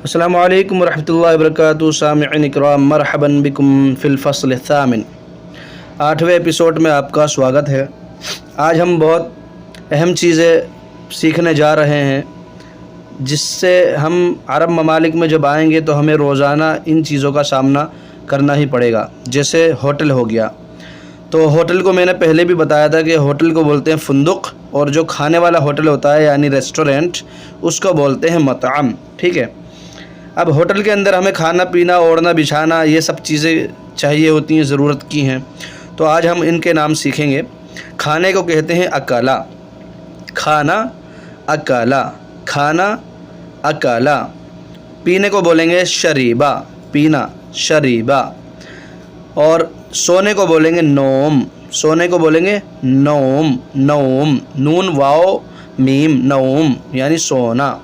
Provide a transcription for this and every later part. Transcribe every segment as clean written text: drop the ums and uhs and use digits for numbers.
السلام علیکم ورحمۃ اللہ وبرکاتہ. سامعین اکرام، مرحبا بکم فی الفصل الثامن. 8ویں ایپیسوڈ میں آپ کا سواگت ہے. آج ہم بہت اہم چیزیں سیکھنے جا رہے ہیں، جس سے ہم عرب ممالک میں جب آئیں گے تو ہمیں روزانہ ان چیزوں کا سامنا کرنا ہی پڑے گا. جیسے ہوٹل ہو گیا، تو ہوٹل کو میں نے پہلے بھی بتایا تھا کہ ہوٹل کو بولتے ہیں فندق، اور جو کھانے والا ہوٹل ہوتا ہے یعنی ریسٹورنٹ، اس کو بولتے ہیں مطعم. ٹھیک ہے. اب ہوٹل کے اندر ہمیں کھانا پینا، اوڑھنا بچھانا، یہ سب چیزیں چاہیے ہوتی ہیں، ضرورت کی ہیں. تو آج ہم ان کے نام سیکھیں گے. کھانے کو کہتے ہیں اکالا، کھانا اکالا، کھانا اکالا. پینے کو بولیں گے شریبا، پینا شریبا. اور سونے کو بولیں گے نوم، سونے کو بولیں گے نوم، نوم، نون واو میم، نوم یعنی سونا.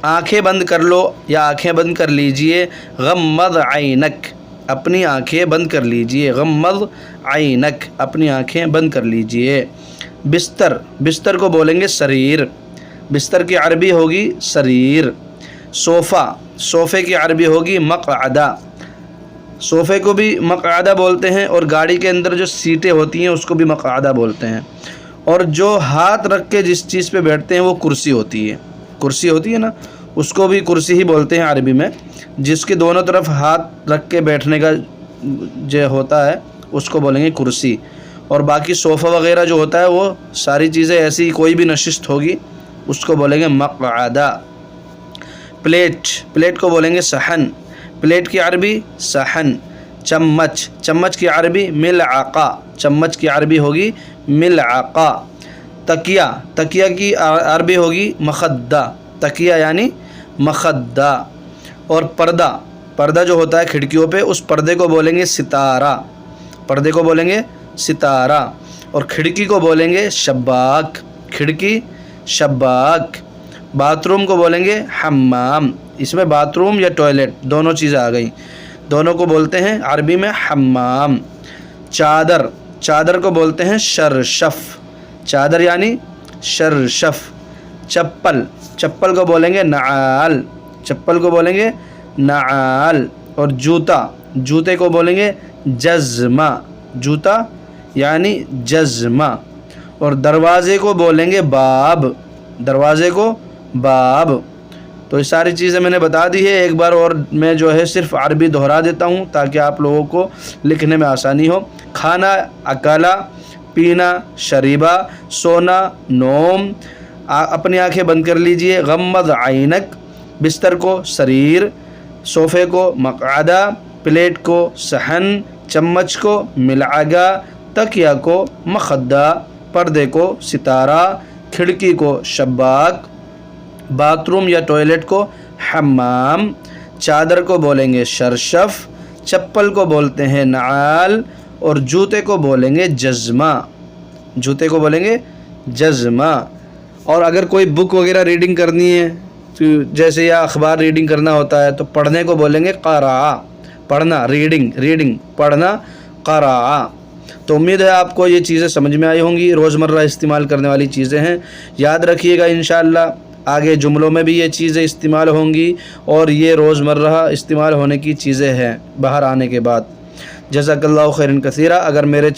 آنکھیں بند کر لو یا آنکھیں بند کر لیجئے، غمض عینک، اپنی آنکھیں بند کر لیجئے، غمض عینک، اپنی آنکھیں بند کر لیجئے. بستر، بستر کو بولیں گے سریر، بستر کی عربی ہوگی سریر. صوفہ، صوفے کی عربی ہوگی مقعدہ، صوفے کو بھی مقعدہ بولتے ہیں، اور گاڑی کے اندر جو سیٹیں ہوتی ہیں اس کو بھی مقعدہ بولتے ہیں. اور جو ہاتھ رکھ کے جس چیز پہ بیٹھتے ہیں وہ کرسی ہوتی ہے، کرسی ہوتی ہے نا، اس کو بھی کرسی ہی بولتے ہیں عربی میں. جس کے دونوں طرف ہاتھ رکھ کے بیٹھنے کا جو ہوتا ہے اس کو بولیں گے کرسی. اور باقی صوفہ وغیرہ جو ہوتا ہے وہ ساری چیزیں ایسی کوئی بھی نشست ہوگی اس کو بولیں گے مقعدہ. پلیٹ، پلیٹ کو بولیں گے صحن، پلیٹ کی عربی صحن. چمچ، چمچ کی عربی ملعقہ، چمچ کی عربی ہوگی ملعقہ. تکیہ، تکیہ کی عربی ہوگی مخدہ، تکیہ یعنی مخدہ. اور پردہ، پردہ جو ہوتا ہے کھڑکیوں پہ، اس پردے کو بولیں گے ستارہ، پردے کو بولیں گے ستارہ. اور کھڑکی کو بولیں گے شباک، کھڑکی شباک. باتھ روم کو بولیں گے حمام. اس میں باتھ روم یا ٹوائلٹ دونوں چیزیں آ گئیں، دونوں کو بولتے ہیں عربی میں حمام. چادر، چادر کو بولتے ہیں شرشف، چادر یعنی شرشف. چپل، چپل کو بولیں گے نعال، چپل کو بولیں گے نعال. اور جوتا، جوتے کو بولیں گے جزمہ، جوتا یعنی جزمہ. اور دروازے کو بولیں گے باب، دروازے کو باب. تو یہ ساری چیزیں میں نے بتا دی ہے. ایک بار اور میں جو ہے صرف عربی دہرا دیتا ہوں تاکہ آپ لوگوں کو لکھنے میں آسانی ہو. کھانا اکالا، پینا شریبا، سونا نوم، اپنی آنکھیں بند کر لیجئے، غمض عینک، بستر کو سریر، صوفے کو مقعدہ، پلیٹ کو صحن، چمچ کو ملعقہ، تکیہ کو مخدہ، پردے کو ستارہ، کھڑکی کو شباک، باتھ روم یا ٹوائلٹ کو حمام، چادر کو بولیں گے شرشف، چپل کو بولتے ہیں نعال، اور جوتے کو بولیں گے جزمہ، جوتے کو بولیں گے جزمہ. اور اگر کوئی بک وغیرہ ریڈنگ کرنی ہے جیسے یا اخبار ریڈنگ کرنا ہوتا ہے تو پڑھنے کو بولیں گے قراءہ، پڑھنا، ریڈنگ، ریڈنگ پڑھنا قراءہ. تو امید ہے آپ کو یہ چیزیں سمجھ میں آئی ہوں گی. روزمرہ استعمال کرنے والی چیزیں ہیں، یاد رکھیے گا. انشاءاللہ آگے جملوں میں بھی یہ چیزیں استعمال ہوں گی، اور یہ روزمرہ استعمال ہونے کی چیزیں ہیں باہر آنے کے بعد. جزاک اللہ خیرن کثیرہ. اگر میرے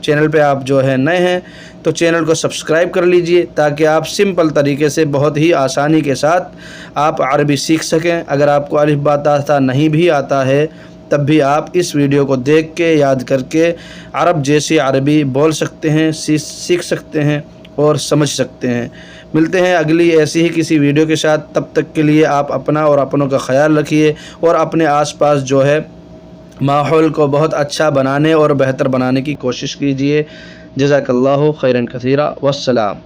چینل پہ آپ جو ہے نئے ہیں تو چینل کو سبسکرائب کر لیجئے تاکہ آپ سمپل طریقے سے بہت ہی آسانی کے ساتھ آپ عربی سیکھ سکیں. اگر آپ کو الف با تا ثا نہیں بھی آتا ہے تب بھی آپ اس ویڈیو کو دیکھ کے یاد کر کے عرب جیسی عربی بول سکتے ہیں، سیکھ سکتے ہیں اور سمجھ سکتے ہیں. ملتے ہیں اگلی ایسی ہی کسی ویڈیو کے ساتھ. تب تک کے لیے آپ اپنا اور اپنوں کا خیال رکھیے، اور اپنے آس پاس جو ہے ماحول کو بہت اچھا بنانے اور بہتر بنانے کی کوشش کیجیے. جزاک اللہ خیرن کثیرہ. والسلام.